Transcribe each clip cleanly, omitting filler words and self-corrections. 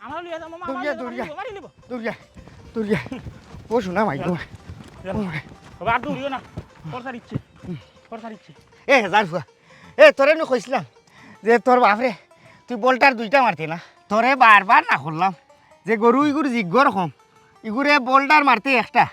আমার লিয়ে যা মামা তোর ও শোনা মাই বাবা আর দৌড়িও না পরসার ইচ্ছে এ যার ফুয়া এ তোরে নো কইছিলাম যে তোর বাপরে তুই বলটার দুইটা মারতে না তোরে বারবার না করলাম যে গরু ইগুর জিজ্ঞ রকম ইগুরে বলটার মারতে একটা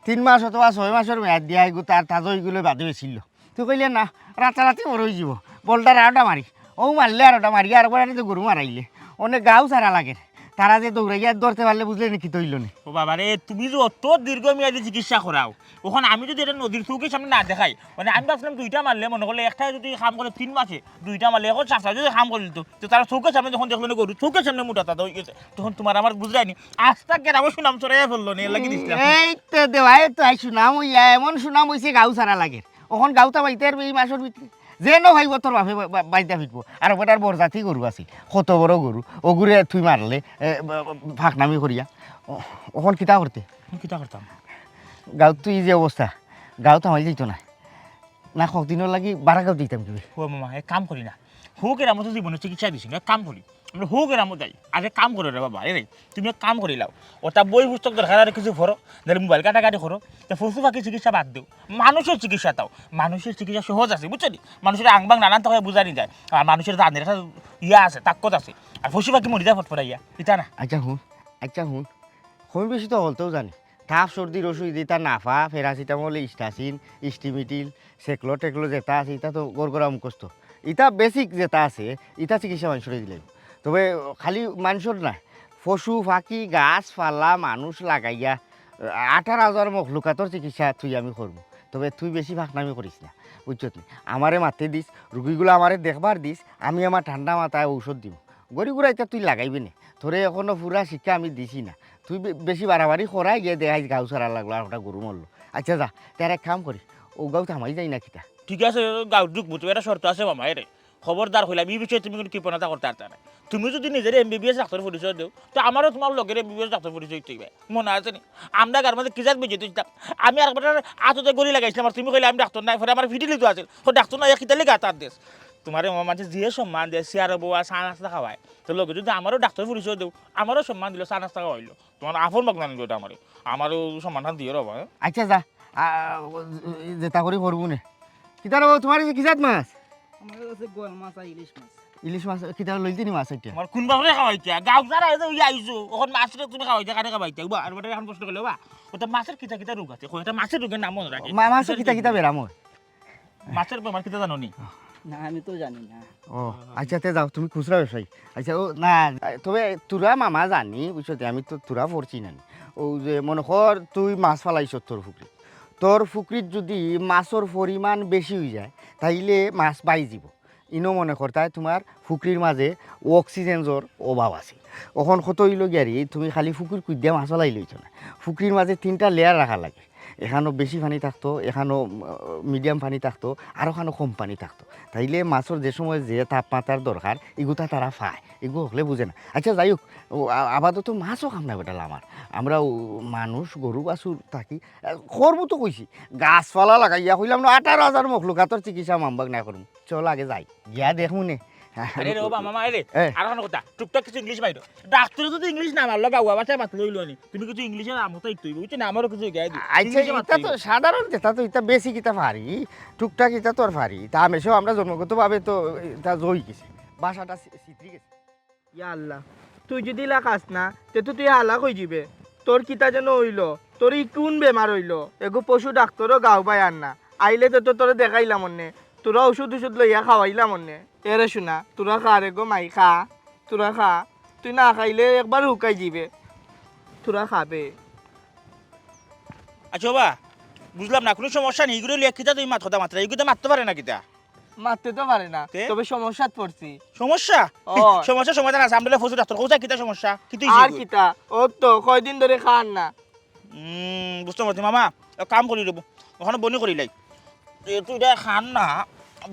3 মাস অথবা 6 মাসের মেয়াদ দিয়া ইগু তার তাজা ইগুলো বাদে বেছিল তুই কইলে না রাতারাতি বড় হয়ে যাব বলটার আরোটা মারি ও মারলে আরোটা মারি আর তো গরু মারাইলে অনেক গাও সারা লাগে তারা যে দৌড়াইয়া ধরতে পারলে বুঝলে নাকি তৈল নি ও বাবা রে তুমি যে অত দীর্ঘমেয়াদী চিকিৎসা করাও ওখান আমি যদি এটা নদীর চৌকির সামনে না দেখাই মানে আমি ভাবছিলাম 2টা মারলে মনে করলে একটা যদি কাম করে 3 মাসে 2টা মারলে এখন 4টা যদি কাম করে দিত তো তারা চৌকের সামনে যখন দেখলো না গরু চৌকের সামনে মোটাটা হয়ে গেছে তখন তোমার আমার বুঝলাইনি আস্তা গেরামও সুনাম চড়াইয়া ফেললো নি লাগি দিছিলাম এই তো দেওয়াই তো আই সুনাম হইয়া এমন সুনাম হইছে গাও সারা লাগে ওখান গাওতা বাইতে আর এই মাসের ভিতরে যে ন ভাইব তোর বাপে বাইতে ফিরবো আর ওটার বরজাতি গরু আছিল কত বড় গরু ওগুরে তুই মারলে ফাঁকনামি করিয়া ওখান কিতা করতে করতাম গাঁও তুই যে অবস্থা গাঁও তো আমার যেত না না কদিনের লাগি বারা গাঁও দিতাম কি ও মামা এক কাম করি না হোক এর মতো জীবনের চিকিৎসা দিছি এক কাম করি আমরা হোক এর মতো যাই আরে কাম করো রে বাবা রে তুমি এক কাম করি লাও ওটা বই পুস্তক দরকার আর কিছু ভরো নাহলে মোবাইল কাটাকাটি করো তা পশু পাখি চিকিৎসা বাদ দিও মানুষের চিকিৎসা তাও মানুষের চিকিৎসা সহজ আছে বুঝছো নি মানুষের আংবাং নানান তো বুঝানি যায় আর মানুষের জানের একটা ইয়া আছে তাক্কত আছে আর পশু পাখি মরি যায় ফটফটাইয়া এটা না আচ্ছা হুন কম বেশি তো হলতেও জানি তাপ সর্দির ওষুধ দিতা নাফা ফেরাসিটামল ইস্টাসিন ইস্টিমিটিল সেকলো টেকলো যেটা আছে এটা তো গড়গড়া মুখস্থ ইটা বেসিক যেটা আছে ইটা চিকিৎসা মানুষের দিলে তবে খালি মানুষের না পশু পাখি গাছপালা মানুষ লাগাইয়া 18,000 মখলুকাতর চিকিৎসা তুই আমি করবো তবে তুই বেশি ফাঁকনামি করিস না বুঝছত নি আমারে মারতে দিস রুগীগুলো আমারে দেখবার দিস আমি আমার ঠান্ডা মাথায় ঔষধ দিব গরিগুড়া এটা তুই লাগাইবি না তোরে এখনো পুরা শিক্ষা আমি দিছি না তুই বেশি বাড়াবাড়ি করাই গিয়ে দেখাই গাও সারা লাগলো আর ওটা গরু মরলো আচ্ছা যা তার এক কাম করি ও গাও থামাই যাই না কিতা ঠিক আছে গাঁও ঢুকবো তো এটা শর্ত আছে মামা রে খবরদার হইলাম এই বিষয়ে তুমি কোনো কৃপণতা করতে পারতা না তুমি যদি নিজের MBBS ডাক্তার পরিচয় দেও তো আমারও তোমার লগের MBBS ডাক্তার পরিচয় দিতে মনে আছে নি আমরা গার মধ্যে কিজাত বেজে দিতাম আমি একবার আততে গড়ি লাগাইছিলাম আর তুমি কইলে আমি ডাক্তার নাই ফলে আমার ভিডিও তো আছে তো ডাক্তার নাই কিতালে গাতার দেশ তোমার মাঝে যে সম্মান দেয় চেয়ার বউয়া চা নাস্তা খাওয়ায় তো লোকে যদি আমারও ডাক্তার পরিচয় দেও আমারও সম্মান দিল চা নাস্তা খাওয়াইলো তোমার আফর বাগনানি এটা আমারও সম্মানটা দিয়ে রবা আচ্ছা যা যেটা করি করবো নে কিতা রব তোমার কিজাত মাছ আমার কাছে গোল মাছ আর ইলিশ মাছ কিতা লইতে নি মাছ এটা আমার কোন বাবরে খাওয়াইতে গাঁও যারা এই যে আইছো ওখন মাছের তুমি খাওয়াইতে কানে খাওয়াইতে বা আর বড় এখন প্রশ্ন করলে বা ওটা মাছের কিতা রোগ আছে ওটা মাছের রোগের নাম মনে রাখে মাছের কিতা বেরাম হয় মাছের বেমার কিতা জানো নি না আমি তো জানি না ও আচ্ছা তে যাও তুমি খুচরা ব্যবসায়ী আচ্ছা ও না তবে তোরা মামা জানি বুঝতে আমি তো তোরা পড়ছি না ও যে মনে কর তুই মাছ ফালাইছ তোর পুকুরিত যদি মাছের পরিমাণ বেশি হয়ে যায় তাইলে মাছ পাই যাব ইনো মনে কর তাই তোমার পুকুরির মাঝে অক্সিজেনের অভাব আছে ওখন কত হইল গিয়ারি তুমি খালি পুকুর কুইদিয়া মাছ ফলাই লইছ না পুকুরির মাঝে 3টা লেয়ার রাখা লাগে এখানো বেশি পানি থাকতো এখানো মিডিয়াম পানি থাকতো আর ওখানো কম পানি থাকতো তাইলে মাছের যে সময় যে তাপমাত্রার দরকার এগুতা তারা পায় এগুলো হলে বুঝে না আচ্ছা যাই হোক আপাতত মাছও খাম না বেটাল আমরা মানুষ গরু বাছুর থাকি করবো তো কইছি গাছপালা লাগাইয়া কইলাম না 18,000 মখলুকাতর চিকিৎসা মামবাক না করুন চল আগে যাই গিয়া দেখুন নে আরে রে বাবা মামা রে আর কোন কথা টুকটাক কিছু ইংলিশ বাইরো ডাক্তার যদি ইংলিশ না মারলো গাওয়া বাচ্চা মাত লইলো নি তুমি কিছু ইংলিশে আমতো একটু বুঝছ না আমারও কিছু গায় দি আচ্ছা এটা তো সাধারণ যেটা তো এটা বেশি কিতা পারি টুকটাক এটা তোর পারি তা আমেশও আমরা জন্মগতভাবে তো এটা জই গেছি ভাষাটা চিত্রি গেছে ইয়া আল্লাহ তুই যদি লাগাস না তে তো তুই হালাক হয়ে যাবে তোর কিতা যেন হইল তোর কোন বেমার হইল এগো পশু ডাক্তারও গাও পায় আর না আইলে তো তোরে দেখাইলাম অন্যে তোরা ওষুধ লইয়া খাওয়াইলাম অন্যে এরে শোনা তোরা খা রে গো মাই খা তোরা খা তুই না খাইলে একবার হুকাই যাবে তোরা খাবে আচ্ছা বাবা বুঝলাম না কোনো সমস্যা নেই এগুলো লিয়া কিতা তুমি কথা মাত্রা এগুলো মারতে পারে না কিতা মারতে তো পারে না তবে সমস্যাত পড়ছি সমস্যা সমস্যা সমাধান আছে আমরা পশু ডাক্তার কোথায় কিতা সমস্যা কি তুই আর কিতা ও তো কয়দিন ধরে খান না বুঝতে পারছি মামা কাম করি দেবো ওখানে বনি করি লাই তুই এটা খান না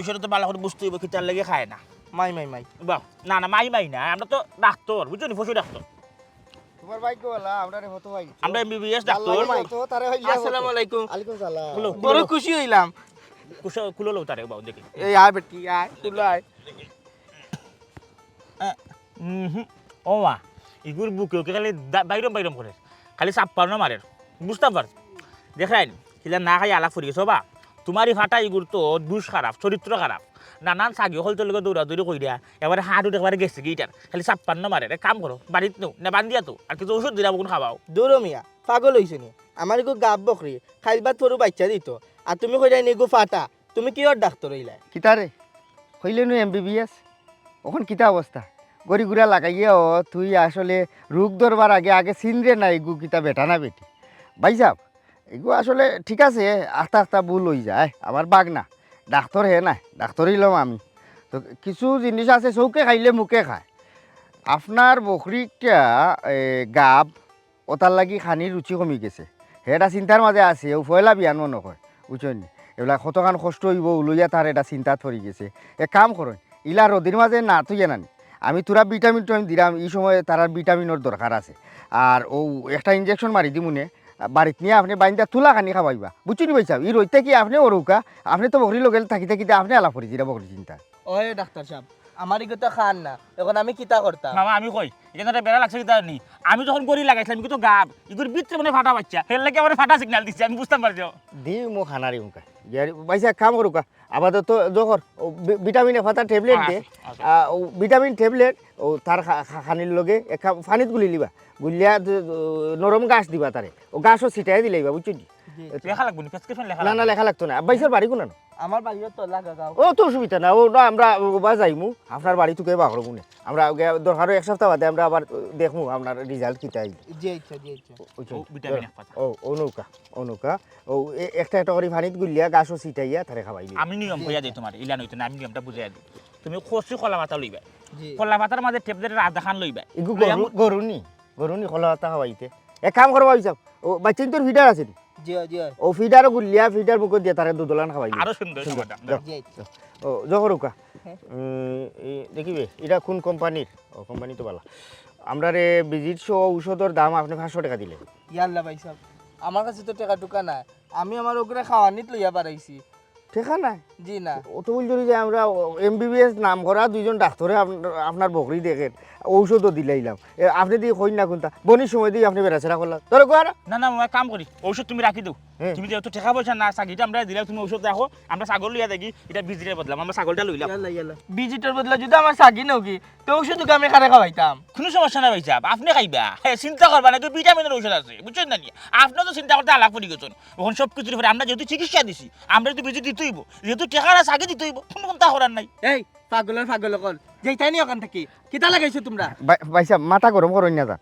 বিষয়টা তো ভালো করে বুঝতে হইব কিতার লেগে খায় না মাই বাহ না না মাই না আমরা তো ডাক্তার বুঝছো নি পশু ডাক্তার তোমার ভাগ্য হলা আমরা রে হতো ভাই আমরা MBBS ডাক্তার তো তারে হইয়া আসসালামু আলাইকুম আলাইকুম সালাম বড় খুশি হইলাম খুলো লো তারে বাবু দেখি এই আয় বেটি আয় তুই আয় ও মা এগুর বুকে ওকে খালি বাইরম বাইরম করে খালি চাপ্পানো মারে বুঝতে পার দেখাই কিলা না খাই আলাপ ফুরি গেছো বা তোমার এই ফাটা এগুর তো দুষ খারাপ চরিত্র খারাপ নানান চাগি হলতে লোক দৌড়াদৌড়ি কই দিয়া এবারে হাঁটু দেখবারে গেছে গিটার খালি চাপ্পান্ন মারে এক কাম করো বাড়িতে নেও না বান্ধিয়া তো আর কিছু ওষুধ দিলা কোন খাবাও দৌড়ো মিয়া পাগল হইছে নি আমার এগো গাব বকরি খাইলবাত পরু বাচ্চা দিত আর তুমি কইলাই নিগো ফাটা তুমি কিয়র ডাক্তার হইলা কিতারে হইলে নো MBBS ওখান কিতা অবস্থা গড়ি গুড়া লাগাইয়ে ও তুই আসলে রোগ ধরবার আগে আগে চিনরে না এগু কিতা বেটা না বেটি ভাই সাহেব এগু আসলে ঠিক আছে আস্তে আস্তে ভুল হয়ে যায় আমার বাঘ না ডাক্তার হে না ডাক্তার হইলাম আমি তো কিছু জিনিস আছে চৌকে খাইলে মুখে খায় আপনার বকরিটা গাব ওটার লাগি খানির রুচি কমি গেছে সেটা চিন্তার মাঝে আছে ও ফয়লা বিয়ান মনে হয় বুঝছেন এগুলা কতখান কষ্ট হইব উলইয়া তার এটা চিন্তা ধরি গেছে এক কাম করেন ইলা রোদের মাঝে না তুই জানানি আমি তোরা ভিটামিন টাইম দিলাম এই সময় তার ভিটামিনের দরকার আছে আর ও একটা ইঞ্জেকশন মারি দিমুনে বাড়িতে নিয়ে আপনি বাইন্দা তুলা খানি খাওয়াইবা বুঝছি নি পাইছা ই রইতে কি আপনি ওরৌকা আপনি তো বকরি লোকেল থাকি থাকিতে আপনি আলাপ করি যেটা বকরি চিন্তা ওহে ডাক্তার সাহেব আমার এগো তো খান না এখন আমি কিতা করতাম মামা আমি কই এখানে বেড়া লাগছে কিতা নি আমি যখন গড়ি লাগাইছিলাম কিন্তু গাব এগুর ভিতরে মানে ফাটা বাচ্চা ফের লাগে আমার ফাটা সিগন্যাল দিচ্ছে আমি বুঝতে পারছি দি মো খানারি উনকা পাইছা কাম করুকা আপাতত জহর ভিটামিন ফাতা ট্যাবলেট দে ও ভিটামিন ট্যাবলেট ও তার খানির লগে এক পানিত গুলি লিবা গুলিয়া নরম গাছ দিবা তারে ও গাছও ছিটাই দিলাইবা বুঝছি লেখা লাগবো নি প্রেসক্রিপশন লেখা না না লেখা লাগতো না বাইসের বাড়ি কোন আমার বাড়িও তো লাগা গাও ও তো অসুবিধা না ও না আমরা বা যাইমু আপনার বাড়ি থেকে বাঘর মুনে আমরা দরকার এক সপ্তাহ বাদে আমরা আবার দেখমু আপনার রেজাল্ট কিতা আইল জি আচ্ছা জি আচ্ছা ভিটামিন এক পাতা ও নৌকা ও একটা একটা করে পানিত গুলিয়া গাছও ছিটাইয়া তারে খাওয়াই আমি নিয়ম কইয়া দিই তোমার ইলা নইতো না আমি নিয়মটা বুঝাইয়া দিই তুমি খসি কলা পাতা লইবা জি কলা পাতার মাঝে ট্যাবলেটের আধা খান লইবা ইগু গরুনি খোলা হাতা খাওয়াইতে এক কাম করবা হিসাব ও বাচ্চাইন তোর ফিডার আছে জি জি ও ফিডারও গুলিয়া ফিডার মুখ দিয়ে তারে দুধলান খাওয়াই আরো সুন্দর সমাধান জি আচ্ছা ও জহরুকা দেখিবে এটা কোন কোম্পানির ও কোম্পানি তো ভালো আমরা রে ভিজিট শো ঔষধের দাম আপনি 500 টাকা দিলেন ইয়াল্লা ভাই সাহেব আমার কাছে তো টাকা টুকা নাই আমি আমার ওগরে খাওয়ানিত লইয়া পারাইছি ঠিক না জি না ও তো বলছি যে আমরা MBBS নাম করা দুইজন ডাক্তারে আপনার বকরি দেখেন ঔষধও দিলাইলাম আপনি দিয়ে কই না কোনটা বনির সময় দিয়ে আপনি বেড়াচেরা করলাম তোর কো আর না না মই কাম করি ঔষধ তুমি রাখি দাও তুমি যেহেতু টাকা পয়সা না চাগিটা আমরা দিলাম তুমি ঔষধ রাখো আমরা ছাগল লইয়া দেখি এটা বিজিরে বদলাম আমরা ছাগলটা লইলাম ইয়াল্লা ইয়াল্লা বিজিটার বদলা যদি আমার সাগি নাও কি তো ওষুধ আমি খারে খাওয়াইতাম কোনো সমস্যা নাই ভাই সাহেব আপনি খাইবা হ্যাঁ চিন্তা করবা না তো ভিটামিনের ঔষধ আছে বুঝছেন না নি আপনি তো চিন্তা করতে আলাপ করে গেছেন ওখানে সব কিছুর পরে আমরা যেহেতু চিকিৎসা দিছি আমরা যদি বিজি দিতেই হইব যেহেতু টাকাটা চাগে দিতে হইব কোনো চিন্তা করার নাই এই পাগল কল যেইটাই নি ওখান থেকে কিতা লাগাইছো তোমরা ভাইসা মাথা গরম করুন না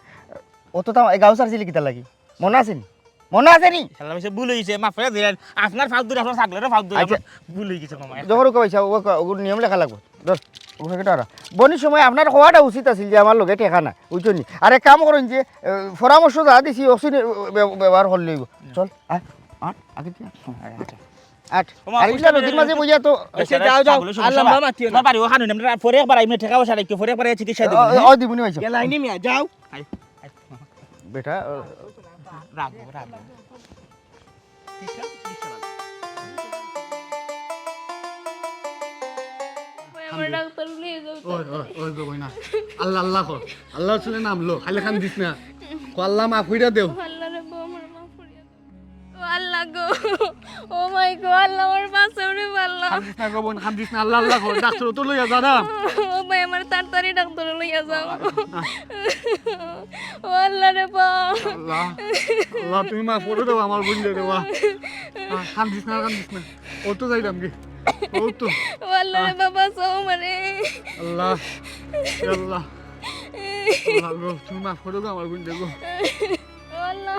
ও তো গাও সারছিলি কিতা লাগি মনে আছে নি শালা ভাই ভুল হইছে মাফ করে দিলেন আপনার ফাউল দূরে আপনার ছাগলের ফাউল দূরে ভুল হয়ে গেছে মামা জহরুকা ভাইসা ও নিয়ম লেখা লাগবে ধর বনির সময় আপনার হওয়াটা উচিত আছিল যে আমার লগে টেকা না বুঝছেন নি আর এক কাম করেন যে পরামর্শ যা দিছি অসিন ব্যবহার হল লইব চল আয় আগে আট আর ইসলা নদীর মাঝে বুঝা তো যাও আল্লাহ মাতিও না বাড়ি ওখানে আমরা পরে একবার আইমে টাকা পয়সা রাখি পরে একবার চিকিৎসা দেব ও দিবনি ভাইসা গেলাই নি মিয়া যাও বেটা রাখবো আমার ডাক্তার নিয়ে যাও ওই গো না আল্লাহ আল্লাহ কর আল্লাহ চলে নাম লো খালি খান দিস না কো আল্লাহ মাফ কইরা দেও আল্লাহ রে বউ আমার মাফ করিয়া দাও ও আল্লাহ গো ও মাই গো আল্লাহ আমার বাঁচাও রে আল্লাহ খান দিস না গো বোন খান দিস না আল্লাহ আল্লাহ কর ডাক্তার তো লইয়া যা না ও ভাই আমার তাড়াতাড়ি ডাক্তার লইয়া যাও ও আল্লাহ রে বউ আল্লাহ আল্লাহ তুমি মাফ করে দাও আমার বোন রে বাবা খান দিস না ও তো যাইলাম গে ও তো ও আল্লাহ রে বাবা বাঁচাও আমারে আল্লাহ আল্লাহ আল্লাহ গো তুমি মাফ করে দাও আমার বোন রে গো ও আল্লাহ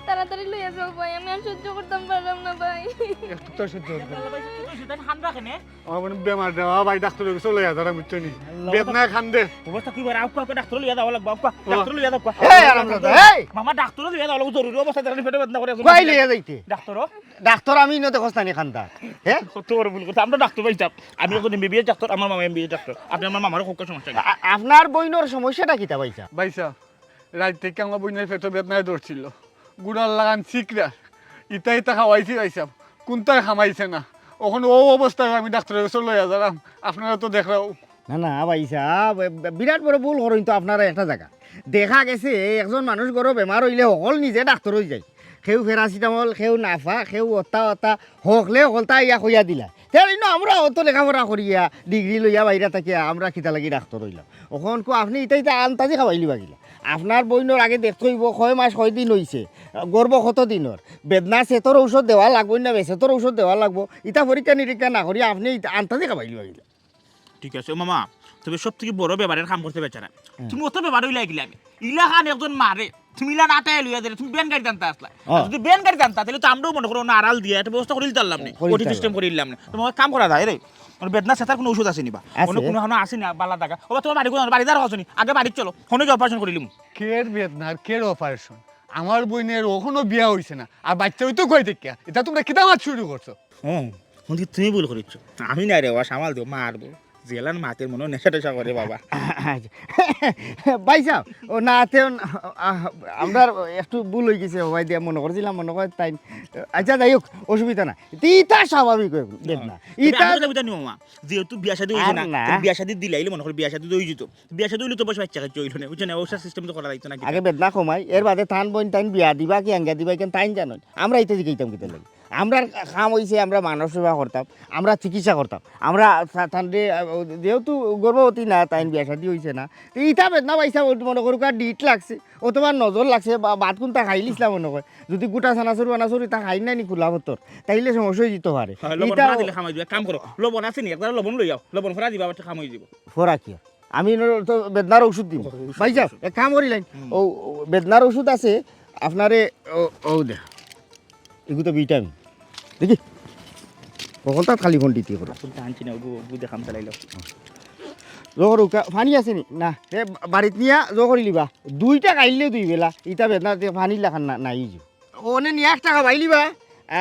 তাড়াতাড়ি লইয়া যাও ভাই আমি আর সহ্য করতাম পারলাম না ভাই একটু তো সহ্য করো সেটা খান রাখেনে আমার বেমার দেওয়া ভাই ডাক্তার চলে যা তারা বুঝছো নি বেদনা খান দে অবস্থা কি করে আপকা ডাক্তার লইয়া দাও লাগবে আপকা ডাক্তার লইয়া দাও এই আরামদাদা এই মামা ডাক্তার লইয়া দাও লাগবে জরুরি অবস্থা তার পেটে বেদনা করে কই লইয়া যাইতে ডাক্তার ডাক্তার আমি নতে কস্তানি খান্দা হ্যাঁ কত বড় ভুল করতে আমরা ডাক্তার পাইতাম আমি এখন MBBS ডাক্তার আমার মামা MBBS ডাক্তার আপনি আমার মামারও খুব সমস্যা আপনার বইনোর সমস্যাটা কিতা পাইছা ভাইসা রাত থেকে আমার বোনের পেটে বেদনায় ধরছিল গুড়ার লাগান শিকরা ইটা খাওয়াইছি ভাইসাব কোনটাই খামাইছে না ওখানে ও অবস্থায় আমি ডাক্তারের কাছে লইয়া যালাম আপনারা তো দেখলাম না না ভাইসা বিরাট বড় ভুল করেন তো আপনারা একটা জায়গা দেখা গেছে একজন মানুষ গরো বেমার হইলে অকল নিজে ডাক্তার হয়ে যায় সেও প্যারাসিটামল সেও নাফা সেও অতা হকলে অকলতা ইয়া কইয়া দিলা তেন আমরা অত লেখাপড়া করিয়া ডিগ্রি লইয়া বাইরে থাকিয়া আমরা খিতা লাগি ডাক্তার হইলাম ওখন কো আপনি ইটা আনতাজি খাবাইলি বাগিলা আপনার বইনোর আগে দেখতে হইব 6 মাস 6 দিন হইছে গর্ব কত দিনের বেদনা সেতর ঔষধ দেওয়া লাগবো না বেসেতর ঔষধ দেওয়া লাগবো ইটা পরীক্ষা নিরীক্ষা না করিয়া আপনি আনতাজি খাবাইলি বাগিলা ঠিক আছে ও মামা তবে সব থেকে বড় ব্যাপারের কাম করতে বেচারা তুমি অত ব্যাপার হইলা গেলে আমি ইলা খান একজন মারে তুমি ইলা নাটাই লইয়া দিলে তুমি বেন গাড়ি জানতা আসলা যদি বেন গাড়ি জানতা তাহলে তো আমরাও মনে করো না আড়াল দিয়ে একটা ব্যবস্থা করে দিতাম না ওটি সিস্টেম করে দিলাম না তোমার কাম করা যায় রে বেদনা সেতার কোনো ওষুধ আছে নিবা কোনো কোনো হানো আসে না বালা টাকা ও তোমার বাড়ি কোন বাড়ি দ্বারা হসনি আগে বাড়ি চলো ফোনে গিয়ে অপারেশন করিলিম কের বেদনার কের অপারেশন আমার বোনের ওখানো বিয়া হইছে না আর বাচ্চা হইতো কই দেখিয়া এটা তোমরা কিতা মাছ শুরু করছো হ্যাঁ তুমি ভুল করিচ্ছ আমি না রে ও সামাল দেবো মারবো জেলার মাতের মনে নেশা টেশা করে বাবা ভাই সাহেব ও না আমরা একটু ভুল হয়ে গেছে ভাই দিয়া মনে করছিলাম মনে করে তাই আচ্ছা যাই হোক অসুবিধা না ইটা স্বাভাবিক বেদনা ইটা মামা যেহেতু বিয়া শাদী হয়েছে না বিয়া শাদী দিলাইলে মনে করে বিয়া শাদী হয়ে যেত বিয়া শাদী হইলে তো বসে বাচ্চা কাছে হইল না বুঝছেন ওষুধ সিস্টেম তো করা যাইতো না আগে বেদনা কমাই এর বাদে টান বইন টাইন বিয়া দিবা কি আঙ্গা দিবা কেন টাইন জানো আমরা ইতে জিগাইতাম কিতে লাগে আমরা কাম হয়েছে আমরা মানব সেবা করতাম আমরা চিকিৎসা করতাম আমরা তান্ডে যেহেতু গর্ভবতী না তাই বিয়া শাদী হয়েছে না ইটা বেদনা পাইছা মনে করুক আর ডিট লাগছে ও তোমার নজর লাগছে বা ভাত কোনটা খাইলিছিলাম মনে করে যদি গোটা চানাচুর বানাচুর তা খাই নাই নি খোলা ভতর তাইলে সমস্যা হয়ে যেতে পারে কাম করো লবণ আছে নি একবার লবণ লই যাও লবণ ফরা দিবা কাম হয়ে যাব ফোরা কি আমি তো বেদনার ওষুধ দিব ভাই যাও এক কাম করিলেন ও বেদনার ওষুধ আছে আপনারে ও দে এগুলো তো ভিটামিন দেখি কখন তার খালি ফোন দিতে করো আনছি না বুঝে খাম চালাইলো জোর পানি আছে নি না এ বাড়িত নিয়া জো করি লিবা 2 টাকা আইলে 2 বেলা ইটা বেদনা পানি লাখান না নাই যো ওনে নিয়ে 1 টাকা পাইলিবা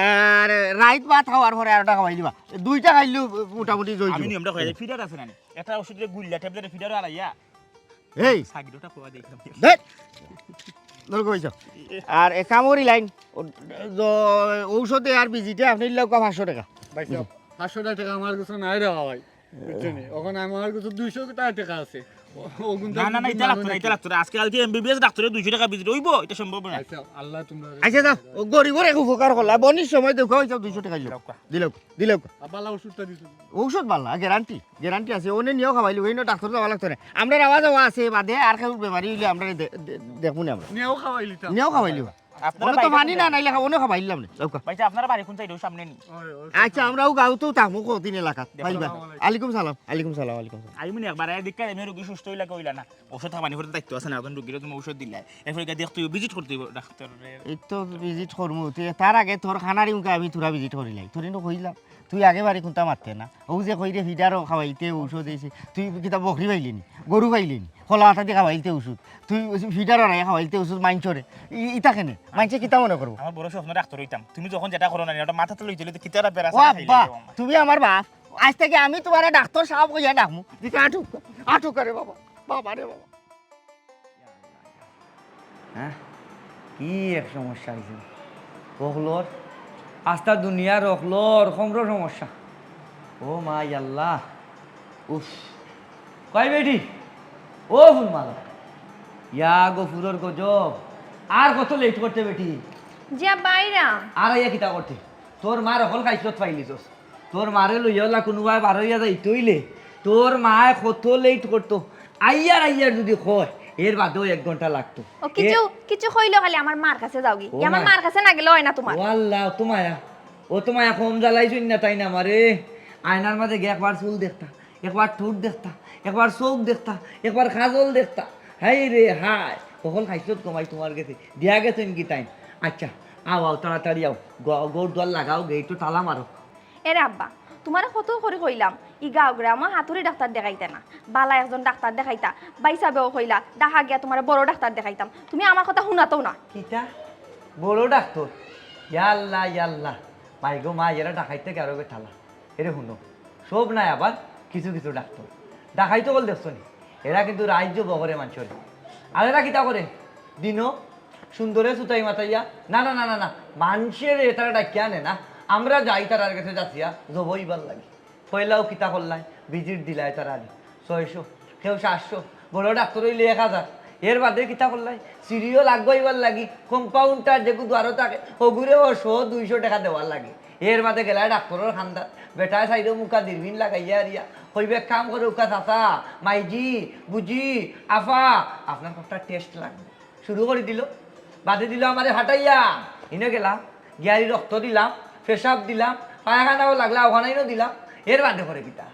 আর রাইত ভাত খাওয়ার পরে 1 টাকা পাইলিবা 2 টাকা আইলে মোটামুটি জই আমি নিয়মটা কই ফিডার আছে না একটা ওষুধের গুল্লা ট্যাবলেট ফিডার আলাইয়া এই সাগিরটা পোয়া দেখলাম দেখ দর কইছ আর এ কামরি লাইন ঔষধে আর বিজিতে আপনি লাউকা 500 টাকা ভাই সাহেব 500 টাকা আমার কাছে নাই রে ভাই বুঝছেন ওখানে আমার কাছে 200 টাকা আছে না এটা লাগতো না আজকে কালকে এমবিবিএস ডাক্তারে 200 টাকা বিজিট হইব এটা সম্ভব না আল্লাহ তোমরা আচ্ছা দাও ও গরিবের এক উপকার করলা বনির সময় দেখো হইছে 200 টাকা দিল আবালা ওষুধটা দিছো ঔষধ বালা গ্যারান্টি আছে ওনে নিয়েও খাওয়াইলো ওই ডাক্তার যাওয়া লাগতো না আমরা আওয়াজ আছে বাদে আর কেউ বেমারি হইলে আমরা দেখুন আমরা নিয়েও খাওয়াইলি নিয়েও খাওয়াইলি আপনারা তো মানি না নাইলে ওনে খাওয়াইলাম না ভাইটা আপনারা বাড়ি কোন সাইডে সামনে নি আচ্ছা আমরাও গাঁও তো তামো কদিন এলাকাত ভাইবা আলাইকুম সালাম আমি মনে একবার দেখতে আমি রোগী সুস্থ হইলা কইলা না ওষুধ খাবানি করে দায়িত্ব আছে না এখন রোগীর তুমি ওষুধ দিলা এরপরে দেখতে ভিজিট করতে হইব ডাক্তারের এই তো ভিজিট করমু তুই তার আগে তোর খানারি মুখে আমি তোরা ভিজিট করিলাই তোর নো কইলাম তুই আগে বাড়ি কোনটা মারতে না ও যে কই রে ফিডারও খাওয়াইতে ঔষধ দিয়েছে তুই কিতা বকরি পাইলিনি গরু পাইলিনি খোলা হাতা দিয়ে খাওয়াইতে ওষুধ তুই ফিডারও নাই খাওয়াইতে ওষুধ মাইনছরে ইটা কেনে মাইনছে কিতা মনে করবো আমার বড় স্বপ্ন ডাক্তার হইতাম তুমি যখন যেটা করো না ওটা মাথাতে লইতে লইতে কিতারা বেরা ও আব্বা তুমি আমার বাপ আজ থেকে আমি তোমার ডাক্তার সাহেব কইয়া ডাকমু দিকে আটুক করে বাবা রে বাবা হ্যাঁ কি এক সমস্যা হয়েছে রখলোর আস্তা দুনিয়া রখলোর খমর সমস্যা ও মাই আল্লাহ উফ কয় বেটি ও ফুলমালা ইয়া গফুরর গজব আর কত লেট করতে বেটি যা বাইরা আর ইয়া কিতা করতে তোর মার হল খাইছত পাইলিছস তোর মারে লইয়ালা কোনোবাই বার হইয়া যাই তৈলে তোর মায় কত লেট করতো আইয়ার যদি কয় এর বাদেও 1 ঘন্টা লাগতো ও কিছু কইলো খালি আমার মার কাছে যাওগি আমার মার কাছে না গেলে হয় না তোমার ওয়াল্লাহ তোমায়া কম জ্বালাইছই না তাই না আমারে আয়নার মাঝে গিয়ে একবার চুল দেখতা একবার ঠোঁট দেখতা একবার চোখ দেখতা একবার খাজল দেখতা হাই রে হাই কখন খাইছত কমাই তোমার গেছে দিয়া গেছেন কি টাইম আচ্ছা আও তাড়াতাড়ি আও গৌর দল লাগাও গেইটো তালা মারো এরে আব্বা তোমার কত করে কইলাম ই গাঁও গ্রামে হাতুড়ি ডাক্তার দেখাইতে না বালা একজন ডাক্তার দেখাইতা বাইসাবেও কইলা দেখা গিয়া তোমার বড় ডাক্তার দেখাইতাম তুমি আমার কথা শুনাতেও না কিটা বড় ডাক্তার ইয়াল্লাহ মাই গো মা এরা ডাকাইতে কারো ঠালা এরে শুনো সব নাই আবার কিছু ডাক্তার ডাকাইতে বল দেখছো নি এরা কিন্তু রাজ্য বহরে মানুষের আর এরা কিতা করে দিনও সুন্দরে সুতাই মাতাইয়া না মানুষের এটা ডাকিয়া আনে না আমরা যাই তার কাছে যাচ্ছিয়া জবই ভাল লাগে পয়লাও কিতা করলাই ভিজিট দিলাই তার আগে 600 কেউ 700 বড় ডাক্তার হইলে 1000 এর বাদে কিতা করলাই সিঁড়িও লাগবো এবার লাগি কম্পাউন্ডার যেগু দ্বারও থাকে ওগুলো 100-200 টাকা দেওয়ার লাগে এর বাদে গেলায় ডাক্তারের খান্দার বেটায় সাইডে মুখা দীর্ঘিন লাগাইয়া আরিয়া হইবে কাম করে উকা চাচা মাইজি বুঝি আফা আপনার কতটা টেস্ট লাগবে শুরু করে দিল বাদে দিল আমারে হাঁটাইয়া ইনে গেলাম গিয়ারি রক্ত দিলাম পেশাব দিলাম পায়খানাও লাগলা ওখানেও দিলাম এর বাদে করে কিতা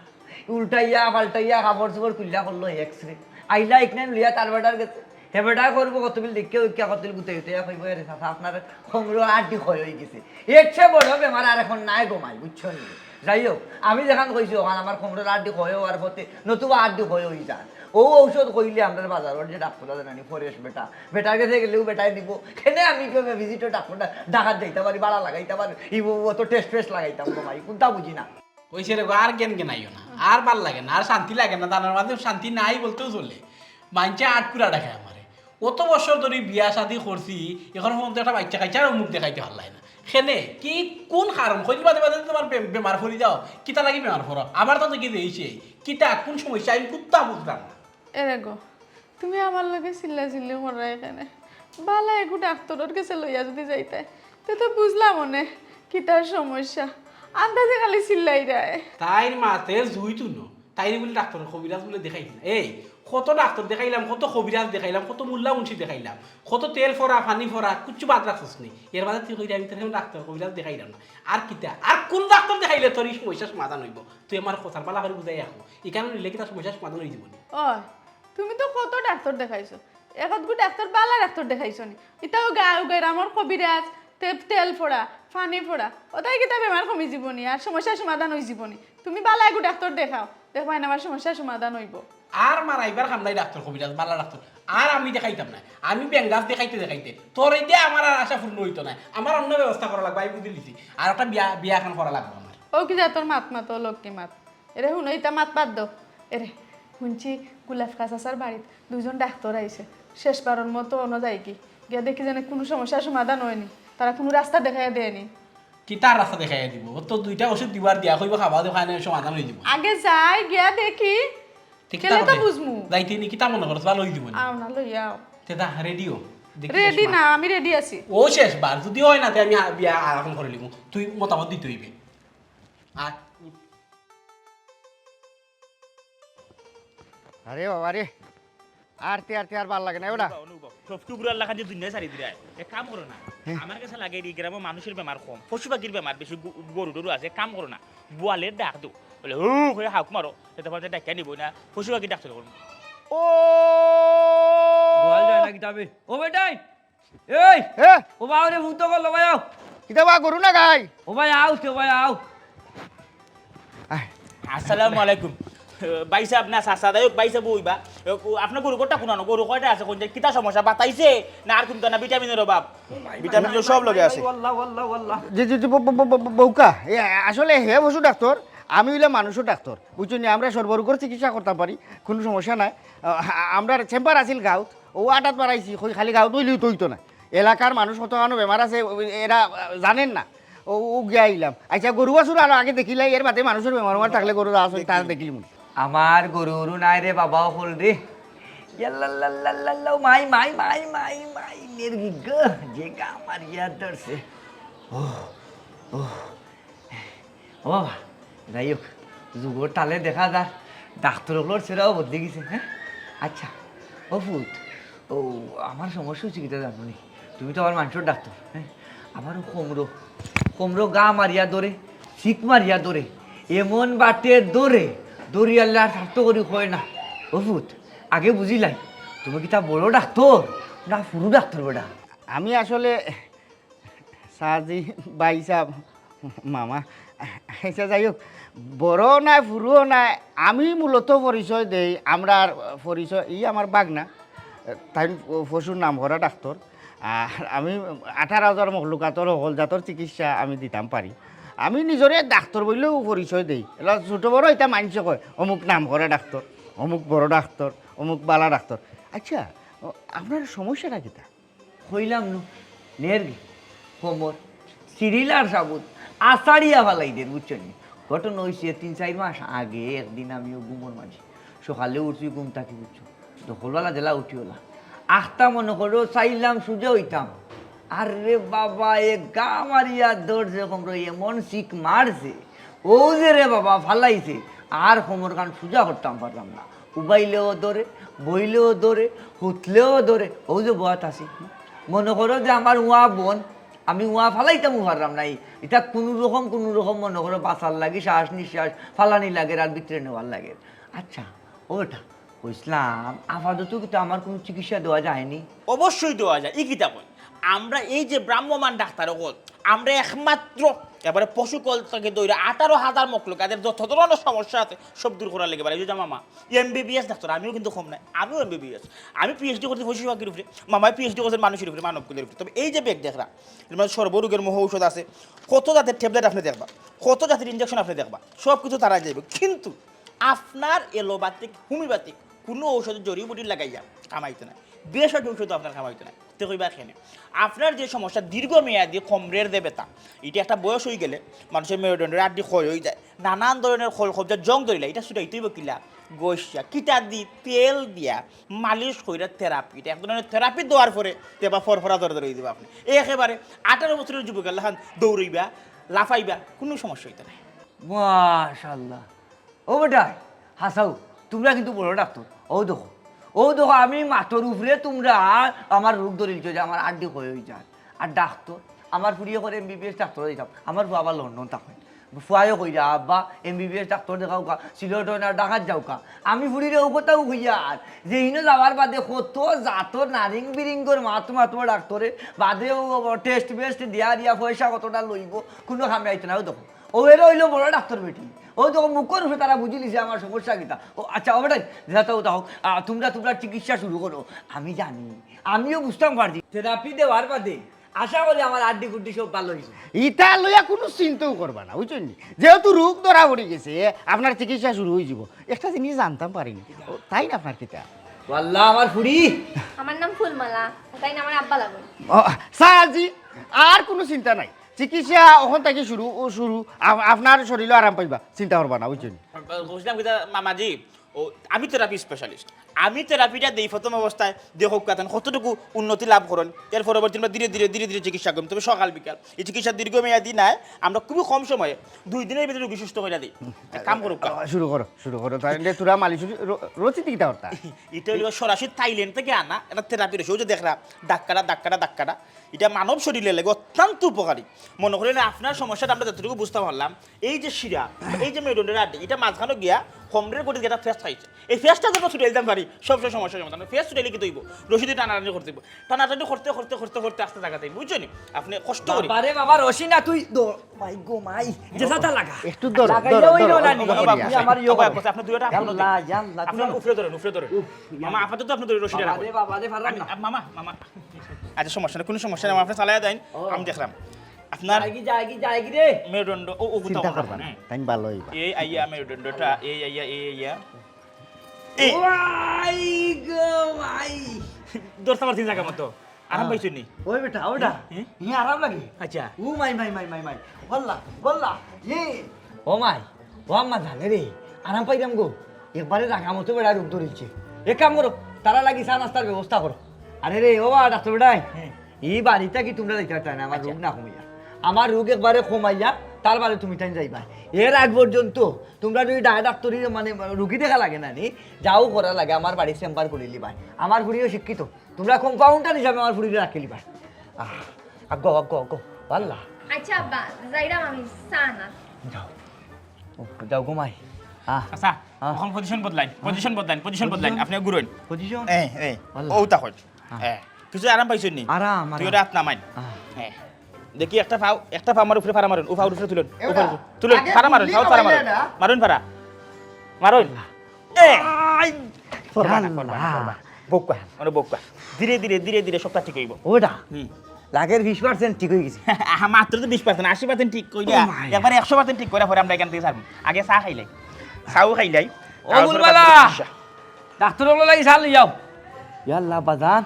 উল্টাইয়া পাল্টাইয়া কাপড় চোপড় খুললা করলো এক্সরে আইলা এখানে লিয়া তার বেটার গেছে হে বেটা করবো কতবিল দেখে ওইকা কতবিল গুতে গুতে কইব রে চাচা আপনার খমরো আড্ডি ক্ষয় হয়ে গেছে এর চেয়ে বড় বেমার আর এখন নাই গোমাই বুঝছো নি যাই হোক আমি যেখান কইছি ওখান আমার খমরোর আড্ডি ক্ষয় হওয়ার পথে নতুবা আড্ডি ক্ষয় হয়ে যায় ও ঔষধ কইলে আমরা বাজারের যে ডাক্তার জানি ফরেশ বেটার কাছে গেলেও বেটাই দিব এনে আমি কেউ ভিজিটর ডাক্তারটা ডাকাত যাইতে পারি বাড়া লাগাইতে পারি অত টেস্ট ফেস্ট লাগাইতাম গোমাই কোনটা বুঝি না কইছে রে আর জ্ঞান জ্ঞানাইও না আর ভাল লাগে না আর শান্তি লাগে না তার মাঝে শান্তি নাই বলতেও চলে মাইনছে আটপুরা দেখায় আমারে অত বছর ধরে বিয়া শাদি করছি এখন পর্যন্ত একটা বাচ্চা কাচ্চা আর মুখ দেখাইতে ভাল লাগে না সেনে কি কোন কারণ কইল বাদে বাদে তোমার বেমার ফরি যাও কিতা লাগি বেমার ফর আবার তো কি দিয়েছে কিতা কোন সমস্যা আমি কুত্তা বুঝলাম না এরে গো তুমি আমার লগে চিল্লা চিল্লি করা এখানে বালা একটু ডাক্তারের কাছে লইয়া যদি যাইতে তো বুঝলাম মনে কি তার সমস্যা আন্দাজে খালি চিল্লাই দেয় তাইর মাতে জুই তুনো তাই বলে ডাক্তার কবিরাজ বলে দেখাইছি না এই কত ডাক্তার দেখাইলাম কত কবিরাজ দেখাইলাম কত মোল্লা মুন্সি দেখাইলাম কত তেল ফরা পানি ফরা কিচ্ছু বাদ রাখছিস নি এর মাঝে তুই কইরা আমি তোর ডাক্তার কবিরাজ দেখাইলাম না আর কিতা আর কোন ডাক্তার দেখাইলে তোর এই সমস্যার সমাধান হইব তুই আমার কথার পালা করে বুঝাই রাখো এই কারণে নিলে কি তার সমস্যার সমাধান হয়ে যাব না ও তুমি তো কত ডাক্তার দেখাইছো একতগু ডাক্তার বালা ডাক্তার দেখাইছো নি ইতাও গাও গায়ের আমার কবিরাজ তেল ফোড়া পানি ফোড়া ওটাই কিতা বেমার কমি জীবনী আর সমস্যার সমাধান হয়ে জীবনী তুমি বালা একটু ডাক্তার দেখাও দেখবাই না আমার সমস্যার সমাধান হইব আর মারাইবার কাম নাই ডাক্তার কবিরাজ বালা ডাক্তার আর আমি দেখাইতাম না আমি ব্যাঙ্গাস দেখাইতে তোর এই দিয়ে আমার আর আশা পূর্ণ হইতো না আমার অন্য ব্যবস্থা করা লাগবে আমি বুঝে লিছি আর একটা বিয়া এখন করা লাগবে আমার ও কি যা তোর মাত মাত ও লক্ষ্মী মাত এরে শুনো ইতা মাত বাদ দো এরে শুনছি গুলাফ কাছার বাড়িত দুজন ডাক্তার আইছে শেষবারের মতো অন্য যায় কি গিয়া দেখি যেন কোনো সমস্যার সমাধান হয়নি তারা কোনো রাস্তা দেখাইয়া দেয়নি কি তার রাস্তা দেখাই দিব ও তো দুইটা ওষুধ দিবার দিয়া কইব খাওয়া দেওয়া খায় সমাধান হয়ে দিব আগে যাই গিয়া দেখি কেলে তো বুঝমু যাইতে নি কিতা মনে করছ ভালো হই দিব আও না লইয়াও তেদা রেডিও রেডি না আমি রেডি আছি ও শেষবার যদি হয় না তে আমি বিয়া আরাম করে লিমু তুই মতামত দিতে হইবে আর আরে বাবা রে আর ভাল লাগে না ওটা টুকরার লাখা দিয়ে দুনিয়া সারি দিলে এক কাম করো না আমার কাছে লাগে এই গ্রামে মানুষের বেমার কম পশু পাখির বেমার বেশি গরু টরু আছে কাম করো না বোয়ালের ডাক দো বলে হু করে হাঁক মারো সেটা বলতে ডাক্তার নিব না পশু পাখি ডাক্তার করবো ও গোয়াল যায় না কিতাবে ও বেটাই এই হে ও বাবারে ভূত করলো ভাই আও কিতা বা গরু না গাই ও ভাই আও তো ভাই আও আসসালামু আলাইকুম ভাই সাহেব না চাচা দায়ক ভাই সাহেব হইবা আপনার গরু কটা কোনানো গরু কয়টা আছে কোন কিতা সমস্যা বাতাইছে না আর কোনটা না ভিটামিনের অভাব ভিটামিন সব লগে আছে ওয়াল্লাহ ওয়াল্লাহ ওয়াল্লাহ জি জি জি, বউকা আসলে হে পশু ডাক্তার আমি হইলে মানুষও ডাক্তার বুঝছেন আমরা সর্বরোগের চিকিৎসা করতে পারি কোনো সমস্যা নাই আমরা চেম্বার আছিল গাঁৱত ও আটাত বাড়াইছি খালি গাঁৱত হইলেও তৈতো না এলাকার মানুষ কতখানো বেমার আছে এরা জানেন না ও গিয়া আইলাম আচ্ছা গরু বাছুর আর আগে দেখিলাই এর বাদে মানুষের বেমার থাকলে গরু আছে তার দেখিলি আমার গরু নাই রে বাবা হল রে ইয়াল্লাল্লাল্লাল্লাহ মাই মাই মাই মাই মাই নির্গি গ যে গা আমার ইয়ার ধরছে ও ও ও বাবা যাই হোক যুগর তালে দেখা যায় ডাক্তারগুলোর সেরাও বদলে গেছে হ্যাঁ আচ্ছা ও ফুট ও আমার সমস্যা হচ্ছে কিটা জানো নি তুমি তো আমার মানুষের ডাক্তার হ্যাঁ আমারও কোমরো গা মারিয়া দৌড়ে শিক মারিয়া দৌড়ে এমন বাটে দৌড়ে দৌড়িয়াল্লা স্বার্থ করি হয় না ও ফুট আগে বুঝিলাই তুমি কি তা বড় ডাক্তার না পুরো ডাক্তার বেটা আমি আসলে সাজি ভাই সাহেব মামা আচ্ছা যাই হোক বড় নাই ফুরুও নাই আমি মূলত পরিচয় দেই আমরা পরিচয় আমার বাগনা তাই পশুর নাম করা ডাক্তার আর আমি 18,000 মখলুকাতর হল জাতর চিকিৎসা আমি দিতাম পারি আমি নিজরে ডাক্তার বললেও পরিচয় দেই এলা ছোটো বড় এটা মানছে কয় অমুক নাম করা ডাক্তার অমুক বড় ডাক্তার অমুক বালা ডাক্তার আচ্ছা আপনার সমস্যাটা কিতা হইলাম নু নেরগি কোমর সিরিলার সাবুত আষাঢ়িয়া ফালাই দেন বুঝছেন ঘটনা হয়েছে 3-4 মাস আগে একদিন আমিও ঘুমোর মাঝে সকালে উঠছি ঘুম থাকি বুঝছো দখলওয়ালা জেলা উঠিওলা আখটা মনে করো চাইলাম সুজে হইতাম, আরে বাবা এ গা মারিয়া দৌড় যেরকম এমন শিখ মারছে, ও যে রে বাবা ফালাইছে, আর কোমর গান সুজা করতাম পারলাম না। উবাইলেও দৌড়ে, বইলেও দৌড়ে, হুতলেও দৌড়ে, ও যে বয়াত আসি মনে করো যে আমার উয়া বোন, আমি উয়া ফালাইতাম পারলাম নাই। এটা কোনো রকম মনে করো বাঁচার লাগে, শ্বাস নিঃশ্বাস ফালানি লাগে আর ভিতরে নেওয়ার লাগে। আচ্ছা ওটা বুঝলাম, আপাতত কিন্তু আমার কোনো চিকিৎসা দেওয়া যায়নি। অবশ্যই দেওয়া যায়। ই কিতা কই, আমরা এই যে ব্রাহ্মমান ডাক্তার কল, আমরা একমাত্র এবারে পশুকল থেকে দৌড়ে 18,000 মকলুক এদের যত ধরনের সমস্যা আছে সব দূর করার লেগে পারে। এই যে মামা এমবিবিএস ডাক্তার, আমিও কিন্তু কম নাই, আমিও এমবিবিএস। আমি পিএইচডি করতে পশু পাখির উপরে, মামায় পিএইচডি করছেন মানুষের উপরে, মানবকুলের উপরে। তবে এই যে ব্যাগ দেখরা, এর মধ্যে সর্বরোগের মহা ঔষধ আছে, কত জাতের ট্যাবলেট আপনি দেখবা, কত জাতের ইঞ্জেকশন আপনি দেখবা, সব কিছু তারা যাইবে। কিন্তু আপনার এলোপ্যাথিক হোমিওপ্যাথিক কোনো ঔষধের জড়িবুটি লাগাইয়া কামাইতে নাই, বেশি ঔষধ আপনার কামাইতে নাই। তো কইবা খেয়ে আপনার যে সমস্যা দীর্ঘমেয়াদী কমরের যে ব্যথা, এটা একটা বয়স হয়ে গেলে মানুষের মেরুদণ্ডের আড্ডি ক্ষয় হয়ে যায়, নানান ধরনের খোল খবজা জং ধরিলা, এটা ছুটাইতেই বকিলা গইসা কিটা দি তেল দিয়া মালিশ কইরা থেরাপি, এটা এক ধরনের থেরাপি দেওয়ার পরে তেবা ফরফরা ধরে ধরে দিবা আপনি একেবারে 18 বছরের যুবক লাহান দৌড়ইবা লাফাইবা, কোনো সমস্যা হইতে নাই। মাশাল্লাহ, ও বেটা হাসাও, তোমরা কিন্তু বড় ডাক্তার। ও দেখো আমি মাথর উপরে তোমরা আমার রোগ ধরিয়েছো যে আমার আড্ডি হয়ে যায়। আর ডাক্তার আমার ফুরিয়ে করে এমবিবিএস ডাক্তার দিতাম, আমার বাবা লন্ডন থাকে, ফুয়াইও কইরা আব্বা এমবিবিএস ডাক্তার দেখাও কা, সিলেট না ডাকাত যাও কা। আমি ফুরিরে ও কোথাও হইয়া আর যে ইনো যাওয়ার বাদে কত জাতর নারিং বিরিঙ্গর মাতো ডাক্তারে বাদেও টেস্ট বেস্ট দিয়া পয়সা কতটা লইব, কোনো খামে আইতো না। ও দেখো ও এর হইলো বড় ডাক্তার বেটি, ও যখন মুখের উপরে তারা বুঝি নিছে আমার সমস্যা কিতা। ও আচ্ছা ও বেটাই যেটা হোক, তোমরা চিকিৎসা শুরু করো। আমি জানি, আমিও বুঝতাম পারছি থেরাপি দেওয়ার বাদে আশা করি আমার আড্ডি গুড্ডি সব ভালো হয়েছে। ইটা লইয়া কোনো চিন্তাও করবা না, বুঝছেন? যেহেতু রোগ ধরা পড়ে গেছে, আপনার চিকিৎসা শুরু হয়ে যাব। একটা জিনিস জানতাম পারিনি, তাই না আপনার কিতা? ওয়াল্লাহ আমার ফুড়ি, আমার নাম ফুলমালা, তাই না আমার আব্বা লাগুন। সাহাজি আর কোনো চিন্তা নাই, চিকিৎসা ওখান থেকে শুরু আপনার শরীরও আরাম পাইবা, চিন্তা করবা না, বুঝছেন? বুঝলাম কিতা মামাজি, ও আমি থেরাপি স্পেশালিস্ট, আমি থেরাপিটা দিই প্রথম অবস্থায় দেখো কাতান কতটুকু উন্নতি লাভ করেন, এর পরবর্তী আমরা ধীরে ধীরে চিকিৎসা করি। তবে সকাল বিকাল এই চিকিৎসা দীর্ঘমেয়াদী নাই, আমরা খুবই কম সময়ে 2 দিনের ভিতরে রোগী সুস্থ করে দিই। কাম করুক, শুরু করো তাহলে তোরা মালিশ রচিত কিতা করতা? এটা হলো সরাসরি থাইল্যান্ড থেকে আনা একটা থেরাপি রয়েছে, ওই যে দেখরা ডাক্কাটা, এটা মানব শরীরে লাগে অত্যন্ত উপকারী। মনে করেন আপনার সমস্যাটা আমরা যতটুকু বুঝতে পারলাম, এই যে শিরা, এই যে মেরুদণ্ডের আড্ডি, এটা মাঝখানে গিয়া কমরের গতি যেটা ফেস খাইছে, এই ফেসটা যত ছুটে দিতে পারি সবসময় সমস্যার সমাধান। ফেস ছুটাইলে কি তৈব রশিদি টানাটানি করতে হইব, টানাটানি করতে আস্তে জায়গাতে বুঝছেন আপনি কষ্ট করি। আরে বাবা রশি না তুই মাই গো মাই যেটা লাগা একটু ধরো আমার ইয়া আপনি দুইটা আপনার উপরে ধরেন মামা, আপাতত আপনি ধরে রশিটা রাখুন। আরে বাবা রে পারলাম না মামা আচ্ছা সমস্যা নেই, কোনো সমস্যা নেই, আপনি চালাইয়া দেন, আমি দেখলাম আপনার যাইগি রে মেরুদণ্ড ও চিন্তা করবা না, তাই ভালো হইবা। এই আইয়া মেরুদণ্ডটা এই আইয়া মাই গো মাই দৌড়তে পারছি জায়গা মতো আরাম পাইছি নি? ওই বেটা ওটা ই আরাম লাগে। আচ্ছা ও মাই বল্লা ও মাই ও আম্মা জানে রে আরাম পাইলাম গো, একবারে রাখা মতো বেড়া রূপ ধরেছে। এক কাম করো, তারা লাগি চা নাস্তার ব্যবস্থা করো। আরে রে ও ডাক্তার বেটাই, এই বাড়িটা কি তোমরা দেখতে চাই না আমার রোগ না কমাইয়া, আমার রোগ একবারে কমাইয়া তারপরে তুমি টাইম যাইবা। এর আগ পর্যন্ত তোমরা যদি ডাক্তারি মানে রুগী দেখা লাগে না নি যাও করা লাগে, আমার বাড়ির চেম্বার করে লিবাই। আমার ফুড়িও শিক্ষিত, তোমরা কম্পাউন্ডার হিসাবে আমার ফুড়িকে রাখে লিবাই। আগ্গো পাল্লা আচ্ছা আব্বা যাইরাম আমি সানা যাও ঘুমাই। আচ্ছা এখন পজিশন বদলাইন আপনি ঘুরেন পজিশন এই ও তাকন কিছু আরাম পাইছেন নি? আরাম তুই ওটা হাত নামাইন, হ্যাঁ দেখি একটা পাও আমার উপরে ফাড়া মারুন, ও পাউর উপরে তুলুন ফাড়া মারুন, মারুন ফাড়া মারুন। বক্কা ধীরে সবটা ঠিক হইব। ওটা লাগের 20% ঠিক হয়ে গেছে। মাত্র তো 20%, 80% ঠিক কইরা একবার 100% ঠিক করে পরে আমরা এখান থেকে ছাড়ব। আগে চা খাইলাই ও বুলবালা ডাক্তার বলে লাগি চাল যাও। ইয়াল্লা বাজান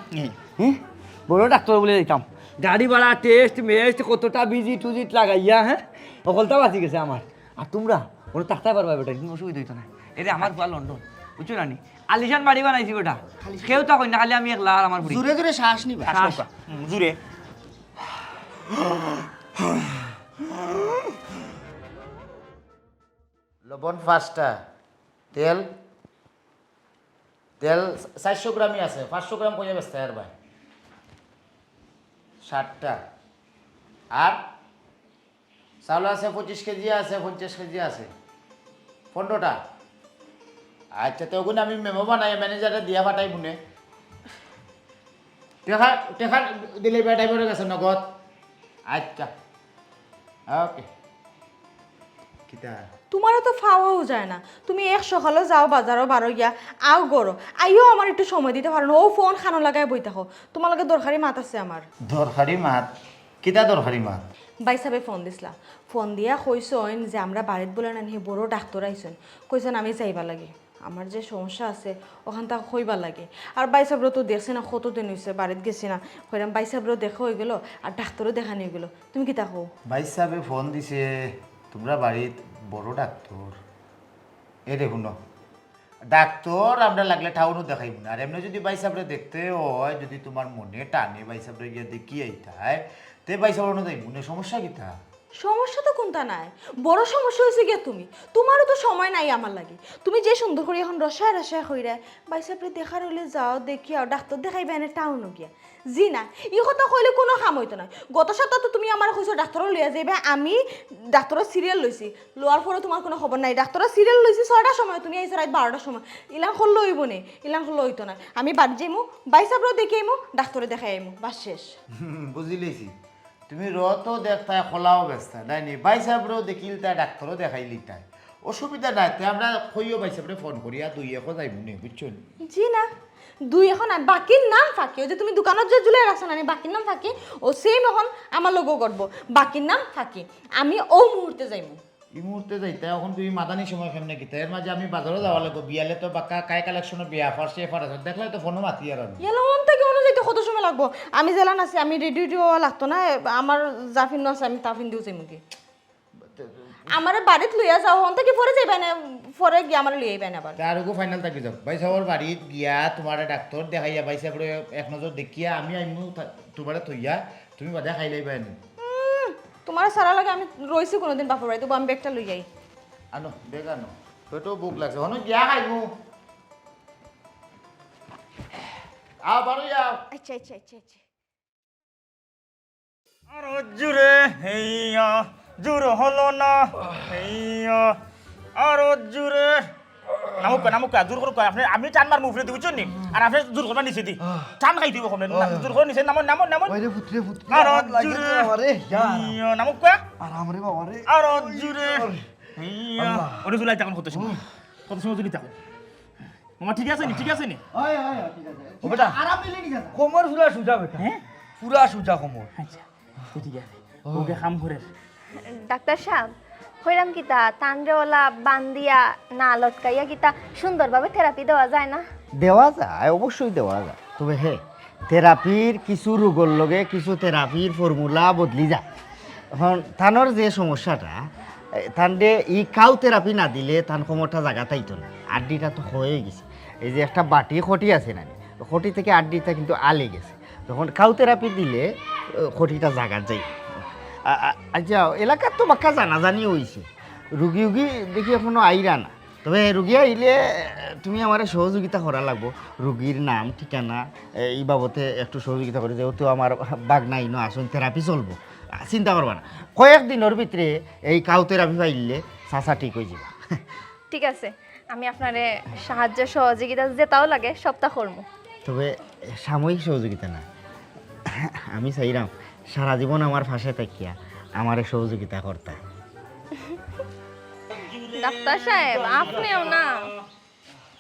বড় ডাক্তার বলে দিতাম, গাড়ি ভাড়া টেস্ট মেস্ট কতটা বিজি টুজিট লাগাইয়া, হ্যাঁ সকলটা বাঁচি গেছে আমার। আর তোমরা ওরা থাকতে পারবা বেটা, কিন্তু অসুবিধা হইতো না। এই যে আমার বুয়া লন্ডন বুঝছো না নি, আলিশান বাড়ি বানাইছি ওটা কেউ তখন না, খালি আমি একলা আর আমার বুড়ি। জোরে জোরে শ্বাস নিবা শ্বাস। জুড়ে লবণ 5টা, তেল তেল 400 গ্রামই আছে, 500 গ্রাম কইয়া বেচতে আর ভাই 60টা, আর চাউল আছে 25 কেজি আছে, 50 কেজি আছে, 15টা। আচ্ছা তো ওগুলো আমি মেমো বানাই ম্যানেজারে দিয়া পাঠাই বুনে। টেকা টেকা ডেলিভারি ড্রাইভারের কাছে নগদ। আচ্ছা ওকে। কিতা তোমারও তো ফাওয়াও যায় না, তুমি এক সকালে যাও বাজারও বারো গিয়া আও গরো আইও আমার একটু সময় দিতে পারো না, ও ফোন খানো লাগাই বই থাকো। তোমার লগে দরকারি মাত আছে আমার। দরকারি মাত? কিতা দরকারি মাত? বাই সাবে ফোন দিছিলা, ফোন দিয়া কইসন যে আমরা বাড়িত বলে না বড় ডাক্তার আইসন, কইসন আমি যাইবা লাগে, আমার যে সমস্যা আছে ওখান থেকে হইবা লাগে। আর বাই সাবরও তো দেখছি না কতদিন হয়েছে বাড়িত গেছি না, কইলাম বাই সাবরও দেখা হয়ে গেল আর ডাক্তারও দেখা নিয়ে গেল। তুমি কি তাকো? ভাই সাহেবে ফোন দিছে তোমরা বাড়িত বড় ডাক্তার। এ দেখুন ডাক্তার আমরা লাগলে টাউনও দেখাইব না। আর এমনি যদি ভাই সাহেবরে দেখতে হয়, যদি তোমার মনে টানে ভাই সাহেবরে গিয়ে দেখি আইতায়, তে ভাই সাহেব যাইব না, সমস্যা কিতা? সমস্যা তো কোনটা নাই, বড় সমস্যা হয়েছে গিয়া তুমি, তোমারও তো সময় নাই আমার লাগে। তুমি যে সুন্দর করে এখন রসায় রসায় হইরা বাইসাপরে দেখার হইলে যাও দেখি আর ডাক্তার দেখাইবে এনে টাউনও গিয়া। জি না, ই কথা কইলে কোনো কাম হইতো না। গত সপ্তাহ তো তুমি আমার কইছো ডাক্তারও লইয়া যাইবে, আমি ডাক্তারের সিরিয়াল লইছি, লোয়ার পরে তোমার কোনো খবর নাই। ডাক্তারের সিরিয়াল লইছি 6টার সময়, তুমি আইছো রাত 12টার সময়। ইলাম করলে হইব নে, ইলাম করলে হইতো না। আমি বাড়ি যাইমু, বাইসাপরেও দেখে আইমু, ডাক্তারে দেখাই আইমু, বাস শেষ। বুঝি লেছি তুমি রতও দেখতায় খোলাও ব্যস্ত নাইনি, ভাই সাহেবরেও দেখিল তাই ডাক্তারও দেখাইলি তাই, অসুবিধা নাই। তাই আমরা কইও ভাই সাহেবরে ফোন করিয়া দুই এখন যাইব নি, বুঝছো? জি না, দুই এখন আর বাকির নাম ফাঁকি। ওই যে তুমি দোকানত যে জুলাই রাখছো না বাকির নাম ফাঁকি, ও সেম এখন আমার লোগো করবো, বাকির নাম ফাঁকি। আমি ও মুহূর্তে যাইমু। এই মুহূর্তে যাইতে এখন তুমি মাদানি সময় কেমনে কিতা? এর মাঝে আমি বাজারও যাওয়া লাগবো, বিয়ালে তো বাক্কা কাই কালেকশনের বিয়া ফার্স্ট এফার আছে, দেখলে তো ফোনও মাতি আর আমি। ইয়ালা ওন থেকে অনু যাইতে কত সময় লাগবো? আমি জেলান আছি, আমি রেডিও লাগতো না, আমার জাফিন আছে, আমি তাফিন দিও যাইমু কি। আমার বাড়িত লইয়া যাও, হন থেকে পরে যাইবে না, পরে গিয়ে আমার লইয়া আইবেন আবার। তার আগেও ফাইনাল থাকি যাও, ভাই সাহেবের বাড়িত গিয়া তোমার ডাক্তার দেখাইয়া ভাই সাহেবরে এক নজর দেখিয়া আমি আইমু তোমার থইয়া, তুমি বাদে খাই লাইবা আনি। তোমার সারা লাগে আমি রইছি কোনোদিন বাপর বাড়ি, তবু আমি ব্যাগটা লই যাই। আনো বেগ আনো, পেটও বুক লাগছে, হন গিয়া খাইমু। আ বারো যাও। আচ্ছা আচ্ছা আচ্ছা আচ্ছা। আর জুড়ে হেইয়া জুর হলো না হেইয়া আর জুড়ে নামুক নামুক জোর করুক আপনি, আমি টান মার মুফরে দিবি চুনি আর আপনি জোর করবা নিচে দি টান খাই দিব কমনে জোর করে নিচে নামন নামন নামন ওরে পুত্রে পুত্রে আর জুড়ে হেইয়া নামুক আরাম রে বাবা রে। আর জুড়ে হেইয়া ওরে জুলাই তখন কত সময় জুড়ি তখন মামা ঠিক আছে নি ঠিক আছে নি? ও বেটা আরাম মিলে নি কেন? কোমর পুরা সুজা বেটা, হ্যাঁ পুরা সুজা কোমর। আচ্ছা ঠিক আছে ওকে কাম করে ডাক্তার সাহেব হইরাম কিতা তান্ডেওয়ালা বান্দিয়া না লটকাইয়া কিতা সুন্দরভাবে থেরাপি দেওয়া যায় না? দেওয়া যায়, অবশ্যই দেওয়া যায়, তবে হে থেরাপির কিছু রোগের লগে কিছু থেরাপির ফর্মুলা বদলি যায়। এখন থানোর যে সমস্যাটা তানডে ই কাউ থেরাপি না দিলে তান কোমরটা জায়গা তাইতো না, আড্ডিটা তো হয়ে গেছে। এই যে একটা বাটি খটি আছে না, খটি থেকে আড্ডিটা কিন্তু আলে গেছে, তখন কাউ থেরাপি দিলে খটিটা জায়গা যাই। আচ্ছা এলাকার তো বাক্কা জানাজানি হয়েছে, রুগী উগী দেখি এখনো আইরা না, তবে রুগী আইলে তুমি আমার সহযোগিতা করা লাগবো। রুগীর নাম ঠিকানা এই বাবদে একটু সহযোগিতা করে, যেহেতু আমার বাগনাই ন আসুন থেরাপি চলবো, চিন্তা করবা না, কয়েকদিনের ভিতরে এই কাউ থেরাপি পাইলে চাচা ঠিক হয়ে যাবে। ঠিক আছে, আমি আপনারে সাহায্য সহযোগিতা যেটাও লাগে সবটা করবো। তবে সাময়িক সহযোগিতা না, আমি চাইলাম সারা জীবন আমার পাশে থাকিয়া আমারে সহযোগিতা করতা। ডাক্তার সাহেব আপনিও না?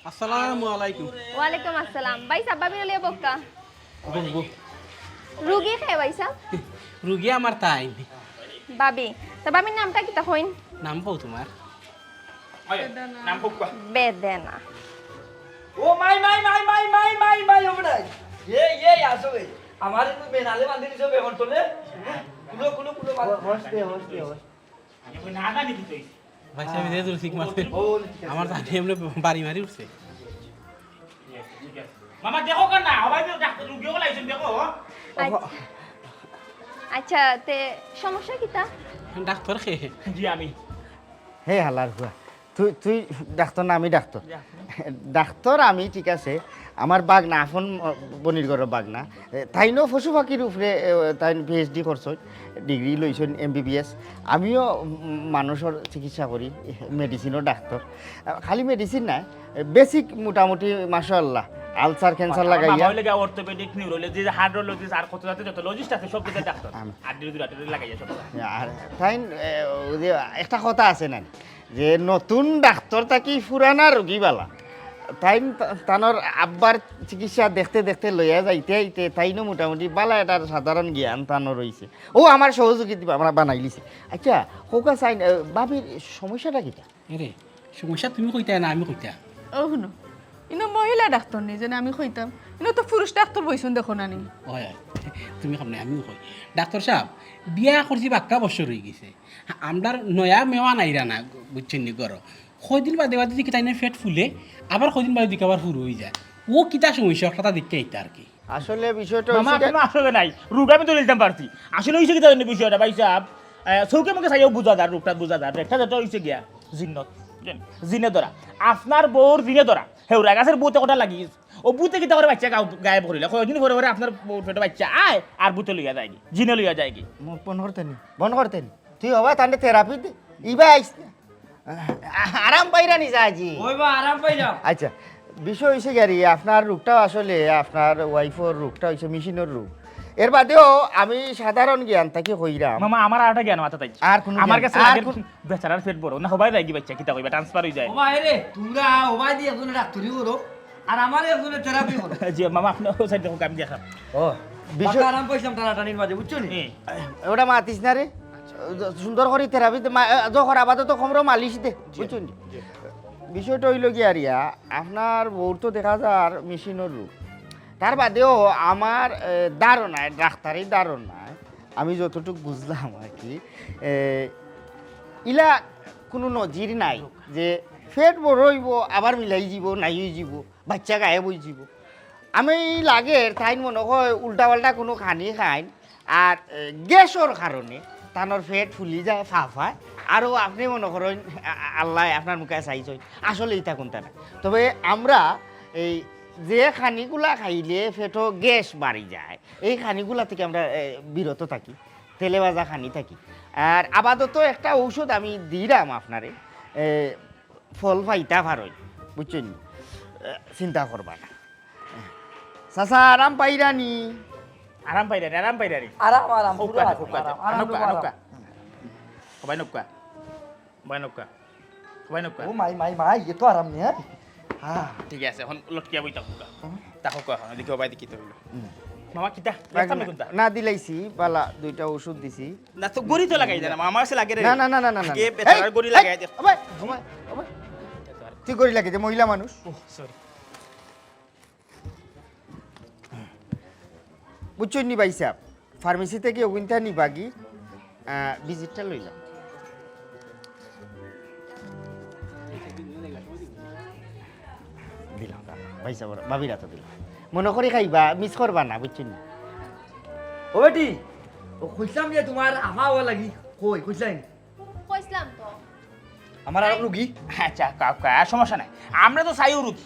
আসসালামু আলাইকুম। ওয়ালাইকুম আসসালাম। বাইসা বাবি লিয়ে বক্কা রুগী খেয়ে বাইসা রুগী আমার তাই বাবি, তা বাবির নামটা কি তা হইন? নাম পাও তোমার? নাম খুব বেদেনা। ও মাই মাই মাই মাই মাই মাই মাই ও বেটা এই আসো এই আমার তো বেনালে বাঁধি দিছো বেহন তোলে কুলো কুলো কুলো হস্তে হস্তে হস্তে না না নিকি তুই ভাই সাহেব দে দূর ঠিক মারতে আমার জানি এমনি বাড়ি মারি উঠছে। মামা দেখো কেন না সবাই তো ডাক্তার রুগীও লাইছেন দেখো আচ্ছা তে সমস্যা কিতা ডাক্তার খেয়ে জি আমি হে হালার হুয়া তুই তুই ডাক্তার না আমি ডাক্তার ডাক্তার আমি ঠিক আছে আমার বাগনা আপন বনিরগড়ের বাগনা তাইনও পশু পাখির উপরে তাই পিএইচডি করছেন ডিগ্রি লইছেন MBBS আমিও মানুষের চিকিৎসা করি মেডিসিনও ডাক্তার খালি মেডিসিন না বেসিক মোটামুটি মাশাআল্লাহ আলসার ক্যান্সার লাগাইয়া লাগে অর্থোপেডিক নিউরোলজি হার্ডিওলজিস্ট আর কত জাতীয় যত লজিস্ট আছে সব কিছু ডাক্তার আর ডিউটি লাগাইয়া সব আর তাই যে একটা কথা আছে না যে নতুন ডাক্তার তাকি পুরানা রোগীবালা তাই তানোর আব্বার চিকিৎসা দেখতে দেখতে লইয়া যাইতে আইতে তাইনো মোটামুটি বালা এটার সাধারণ জ্ঞান তানো রয়েছে ও আমার সহযোগিতা আমরা বানাই লিছি আচ্ছা হোকা চাই ভাবির সমস্যাটা কিটা রে সমস্যা তুমি কইতা না আমি কইতা ও শুনো ইনো মহিলা ডাক্তার নেই যেন আমি কইতাম ইনো তো পুরুষ ডাক্তার বইছুন দেখো না নি হয় তুমি খাম না আমিও কই ডাক্তার সাহেব বিয়া করছি বাক্কা বছর হয়ে গেছে আমরার নয়া মেওয়া নাইরা না বুঝছেন নি গর কয়দিন বাদে বাদে দিকে তাই না ফেট ফুলে আবার কয়দিন বাদে দিকে আবার শুরু হয়ে যায় ও কিতা সমস্যা কথা দেখতে এইটা আর কি আসলে বিষয়টা মামা হইছে কেন আসলে নাই রোগটা আমি তো নিতাম পারছি আসলে হইছে কি জানেন বিষয়টা ভাই সাহেব চৌকে মুখে চাইও বুঝাদার রোগটা বুঝাদার একটা যেটা হইছে গিয়া জিন্নত জিনে ধরা আপনার বউর জিনে ধরা হেউরা গাছের বউতে কটা লাগিয়েছে ও বুতে কিতা করে বাচ্চা গায়ে ভরিলে কয়দিন ভরে ভরে আপনার বউর পেটে বাচ্চা আয় আর বুতে লইয়া যায় কি জিনে লইয়া যায় কি বন করতেন তুই হবা তাহলে থেরাপি দে ইবা আইস আরাম পাইরা নি আজি ওইবা আরাম পাইলাম আচ্ছা বিষয় হয়েছে গাড়ি আপনার রোগটা আসলে আপনার ওয়াইফের রোগটা হয়েছে মেশিনের রোগ এর বাদেও আমি সাধারণ জ্ঞান তাকে কইরাম মামা আমার আরেকটা জ্ঞান মাথা তাই আর কোনো আমার জ্ঞান- কাছে আর লাগে কোন- বেচারার পেট বড় না সবাই যায় কি বাচ্চা কিতা কইবা ট্রান্সফার হয়ে যায় ওমা রে তোমরা ওবাই দিয়ে একজনে ডাক্তারি করো আর আমার একজনে থেরাপি করো জি মামা আপনি ও সাইড দেখো আমি দেখাম ও বিষয়- বিষয় আরাম পাইছিলাম টানাটানির মাঝে বুঝছো নি ওটা মাতিস না রে সুন্দর করে থেরাপি যখন আপাতত কমরো মালিশ দে বুঝছেন বিষয়টা হইল কি আরিয়া আপনার বউর তো দেখা যার মেশিনের রোগ তার বাদেও আমার ধারণায় ডাক্তারি ধারণায় আমি যতটুকু বুঝলাম আর কি ইলা কোনো নজির নাই যে ফেট বড় হইব আবার মিলাই যাব নাই হয়ে যাব বাচ্চা গায়ে বই যাব আমি লাগে তাই মনে হয় উল্টা পাল্টা কোনো খানি খাই আর গ্যাসের কারণে তানোর ফেট ফুলি যায় ফাফায় আরও আপনি মনে করেন আল্লাহ আপনার মুখে চাইছেন আসলে এটা কোনটা না তবে আমরা এই যে খানিগুলা খাইলে ফেটো গ্যাস বাড়ি যায় এই খানিগুলা থেকে আমরা বিরত থাকি তেলে ভাজা খানি থাকি আর আপাতত একটা ঔষধ আমি দিলাম আপনারে ফল ফাইতা ভারই বুঝছেন চিন্তা করবা না চাচা আরাম পাইরানি আরাম পাইরা রে আরাম আরাম পুরো খুব আরাম, খুব আরাম, নৌকা আরাম, নৌকা আরাম। সবাই নৌকা সবাই নৌকা সবাই নৌকা ও মাই মাই মাই এ তো আরাম নি হ্যাঁ ঠিক আছে এখন লটকিয়া বই থাকুক তাকো কয় এখন দেখি সবাই দেখি তো হইলো মামা কিতা দেখতাম না কোনটা না দিলাইছি বালা দুইটা ওষুধ দিছি না তো গড়ি তো লাগাই দেনা মামা কাছে লাগে রে না না না না না না আগে বেচারার গড়ি লাগাই দে তুই গড়ি লাগে যে মহিলা মানুষ ও সরি বুঝছেন নি ভাই সাহেব ফার্মেসি থেকে ওইটা নিবাগি ভিজিটটা লইলাম দিলাম ভাই সাহেব ভাবিরা তো দিলাম মনে করে খাইবা মিস করবা না বুঝছেন নি ও বেটি ও কইলাম যে তোমার আমা ও লাগি কই কইছাই কইছিলাম তো আমার আর রুগী আচ্ছা কাকা সমস্যা নাই আমরা তো চাইও রুগী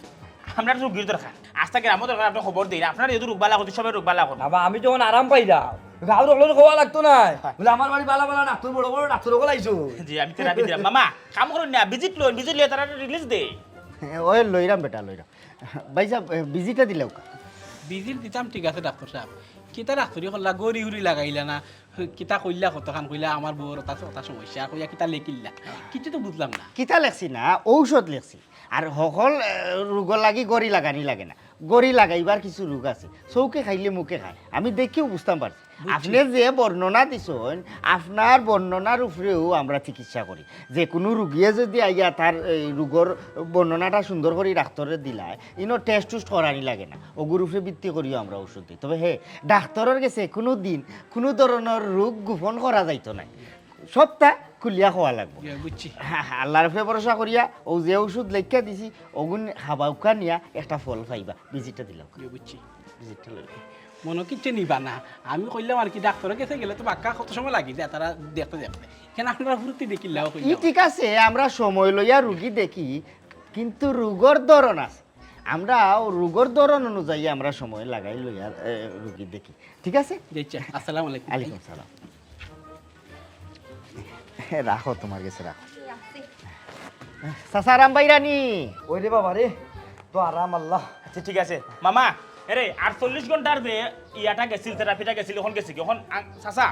আমরা তো রুগীর দরকার আজ থেকে আমার দরকার আপনি খবর দিন আপনার যেহেতু রোগ বালা করতে সবাই রোগ বালা করুন বাবা আমি যখন আরাম পাই যাও গাঁও রগলো খাওয়া লাগতো না বলে আমার বাড়ি বালা বালা ডাক্তার বড় বড় ডাক্তার ওগুলো আইছো জি আমি থেরাপি দিলাম মামা কাম করুন না ভিজিট লই তারা রিলিজ দে ওই লইরাম বেটা লইরাম ভাই সাহেব ভিজিটটা দিলেও বিজিল দিতাম ঠিক আছে ডাক্তার সাহেব কিতা ডাক্তারি করলা গড়ি হুড়ি লাগাইলা না কিতা কইলা কতখান কইলা আমার বউর ওটা সমস্যা কইয়া কিতা লেকিল্লা কিছু তো বুঝলাম না কিতা লেখছি না ঔষধ লেখছি আর সকল রোগর লাগি গড়ি লাগানি লাগে না গড়ি লাগাইবার কিছু রোগ আছে চৌকে খাইলে মুখে খায় আমি দেখিও বুঝতাম পারছি আপনি যে বর্ণনা দিছেন আপনার বর্ণনার উপরেও আমরা চিকিৎসা করি যে কোনো রুগীয়ে যদি আইয়া তার এই রোগর বর্ণনাটা সুন্দর করে ডাক্তারের দিলায় ইনো টেস্ট টুস্ট করানি লাগে না ওগুর উপরে ভিত্তি করিও আমরা ওষুধ দিই তবে হে ডাক্তারের কাছে কোনো দিন কোনো ধরনের রোগ গোপন করা যাইতো না সপ্তাহ খুলিয়া খাওয়া লাগবো বুঝছি আল্লাহর উপরে ভরসা করিয়া ও যে ওষুধ লেখা দিছি ওগুন খাবা উকা নিয়া একটা ফল পাইবা ভিজিটটা দিলাম বুঝছি ভিজিটটা লইলে মনে কিচ্ছে নিবা না আমি কইলাম আর কি ডাক্তারের কাছে গেলে তো বাক্কা কত সময় লাগি যায় তারা দেখতে দেখতে কেন আপনারা ফুর্তি দেখিলাও ই কইলাম ঠিক আছে আমরা সময় লইয়া রুগী দেখি কিন্তু রোগর ধরন আছে আমরা রোগর ধরন অনুযায়ী আমরা সময় লাগাই লইয়া রুগী দেখি ঠিক আছে দেখছে আসসালামু আলাইকুম আলাইকুম সালাম রাখো তোমার কাছে রাখো সাসারাম বাইরানি ওই রে বাবা রে তো আরাম আল্লাহ আচ্ছা ঠিক আছে মামা এরে 48 ঘন্টার যে ইয়াটা গেছিল থেরাপিটা গেছিল এখন গেছি এখন চাচা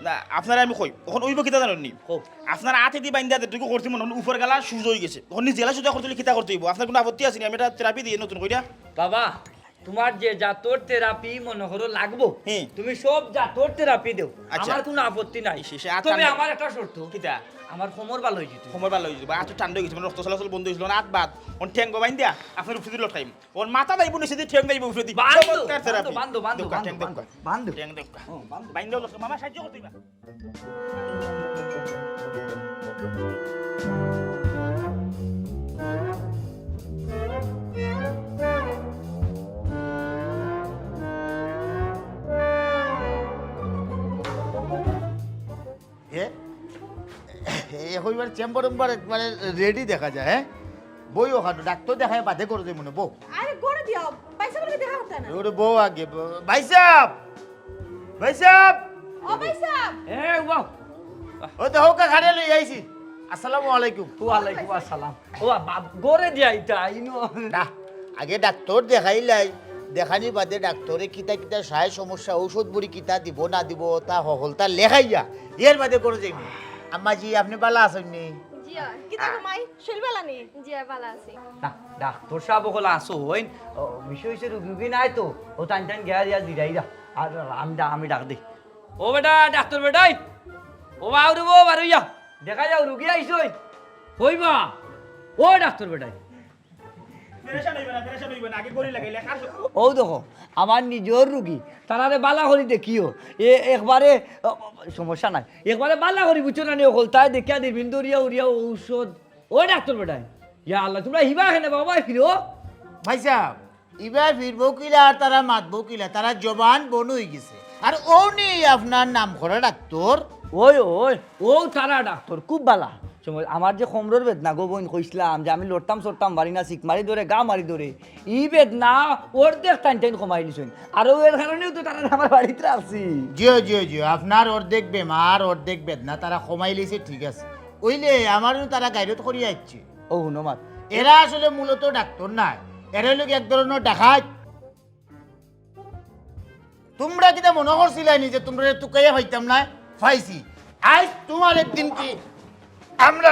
না আপনারা আমি কই এখন ওইব কিতা জানেন নি আপনার আতে দি বাইন্দা যেটুকু করছি মনে হয় উপর গেলা সুজ হয়ে গেছে এখন নিজে গেলা সুজা করতে কিতা করতে হইব আপনার কোনো আপত্তি আছে নি আমি এটা থেরাপি দিয়ে নতুন কইরা বাবা তোমার যে জাতর থেরাপি মনে করো লাগবো হ্যাঁ। তুমি সব জাতর থেরাপি দেও আচ্ছা। আমার কোনো আপত্তি নাই সে আট তবে ঠান্ডা- আমার একটা শর্ত কিতা আমার কোমর ভালো হয়ে যেত সময় ভালো হয়ে যাবে আজ ঠান্ডা হয়ে গেছে মানে রক্ত চলাচল বন্ধ হয়েছিল না আট বাদ ওন ঠ্যাং বাইন দিয়া আপনার উপরে দিল টাইম ওর মাথা দাইব নিচে দিয়ে ঠ্যাং দাইব উপরে দি বান্ধো চমৎকার থেরাপি বান্ধো বান্ধো দেউকা, ঠ্যাং বান্ধো দেউকা। বান্ধো ঠ্যাং দেউকা। বাইন দাও লোক, মামা সাহায্য করতে দিবা এবার চেম্বার একবারে রেডি দেখা যায় হ্যাঁ বই ওখানে ডাক্তার দেখায় বাধে করে দেয় মনে বউ আরে করে দিও পয়সা বলে দেখা হতো না ওরে বউ আগে ভাই সাহেব ভাই সাহেব ও ভাই সাহেব এ বাবা ও তো হোকা খাড়ে লই আইছি আসসালামু আলাইকুম ওয়ালাইকুম আসসালাম ও বাপ গরে দিয়া এটা ইনো না আগে ডাক্তার দেখাইলাই দেখানি বাদে ডাক্তারে কিতা কিতা সায় সমস্যা ঔষধ বুড়ি কিতা দিব না দিব তা হলতা লেখাইয়া এর বাদে করে যাইব আম্মাজি আপনি ভালো আছেন নি জি কিতা ঘুমাই শৈলবেলা নি জি ভালো আছি না ডাক্তার সাহেব হল আসো হইন বিষয় হয়েছে রুগী নাই তো ও টান টান গিয়া দিয়া দিরাই দা আর আমি ডাক দিই ও বেটা ডাক্তার বেটাই ও বাউ রে বউ বারইয়া দেখা যাও রুগী আইসই হইবা ও ডাক্তার বেটাই পেরেশান হইবে না পেরেশান হইবে না আগে গড়ি লাগাইলে কার ও দেখো আমার নিজের রুগী তারারে বালা করি দেখিও একবারে সমস্যা নাই একবারে বালা করি বুঝছো না নিয়ে হল তাই দেখিয়া দিবিন দরিয়া উড়িয়া ঔষধ ও ডাক্তার বেটাই ইয়া আল্লাহ তোমরা হিবা খেনে বাবা ফিরো ভাই সাহেব এবার ফিরবো কিলা আর তারা মাতবো কিলা তারা জবান বন হয়ে গেছে আর ও নেই আপনার নাম করা ডাক্তার ওই ওই ও তারা ডাক্তার খুব বালা সময় আমার যে খমরর বেদনা গো বোন কইছিলাম যে আমি লড়তাম সরতাম মারি না শিক মারি ধরে গা মারি ধরে ই বেদনা ওর দেখ টাইন টাইন কমাই নিছেন আর এর কারণেও তো তারা আমার বাড়িতে আসছি জিও জিও জিও আপনার অর্ধেক বেমার অর্ধেক বেদনা তারা কমাই লিছে ঠিক আছে ওইলে আমারও তারা গাইডত করিয়া যাচ্ছে ও হুনমাত এরা আসলে মূলত ডাক্তার নাই এরা হলো এক ধরনের ডাকাত তোমরা কিটা মনে করছিলাই নি যে তোমরা তুকাইয়া পাইতাম না পাইছি আজ তোমার একদিন কি আমরা